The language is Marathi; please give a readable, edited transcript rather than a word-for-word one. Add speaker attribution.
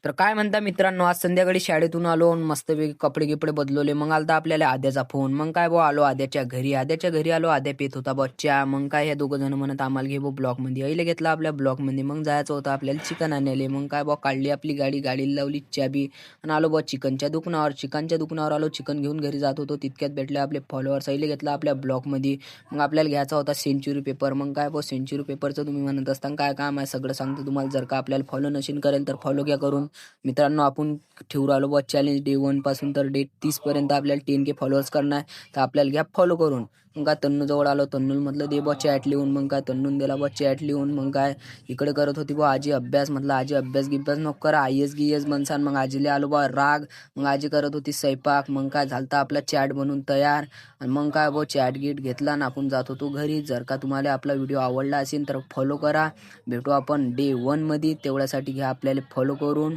Speaker 1: तर काय म्हणता मित्रांनो, आज संध्याकाळी शाळेतून आलो आणि मस्तपैकी कपडे-गिपडे बदलवले. मग आलता आपल्याला आद्याचा फोन. मग काय बुवा आलो आद्याच्या घरी. आद्याच्या घरी आलो. आद्या पीत होता बुवा चहा. मग काय हे दोघं जण म्हणत, "आम्हाला घे बुवा ब्लॉकमध्ये." आईला घेतला आपल्या ब्लॉकमध्ये. मग जायचं होतं आपल्याला चिकन आणायला. मग काय बुवा काढली आपली गाडी. गाडीला लावली चाबी आणि आलो बुवा चिकनच्या दुकानावर. चिकनच्या दुकानावर आलो. चिकन घेऊन घरी जात होतो. तितक्यात भेटले आपले फॉलोअर्स. आईला घेतला आपल्या ब्लॉकमध्ये. मग आपल्याला घ्यायचा होता सेंच्युरी पेपर. मग काय बुवा सेंच्युरी पेपरचं तुम्ही म्हणत असता काय काम आहे, सगळं सांगतो तुम्हाला. जर का आपल्याला फॉलो नशीन करेल तर फॉलो घ्या करून. मित्रांनो, आपण ठेवू राहिलो बॉ चॅलेंज डे 1 पासून तर डे 30 पर्यंत आपल्याला 10K फॉलोअर्स करणार आहे. तर आपल्याला घ्या फॉलो करून. मग काय तन्नू जवळ आलो. तन्नूला म्हटलं दे बॉ चॅट लिहून. मग काय तन्नून दिला बॉ चॅट लिहून. मग काय इकडे करत होती बॉ आजी अभ्यास. म्हटलं आजी अभ्यास गिभ्यास नको करा, IS बनसान. मग आजीला आलो बॉ राग. मग आजी करत होती स्वयंपाक. मग काय झालं आपला चॅट बनवून तयार. आणि मग काय बॉ चॅट गीट घेतला आणि आपण जात होतो घरी. जर का तुम्हाला आपला व्हिडिओ आवडला असेल तर फॉलो करा. भेटू आपण डे 1 मध्ये. तेवढ्यासाठी घ्या आपल्याला फॉलो करून.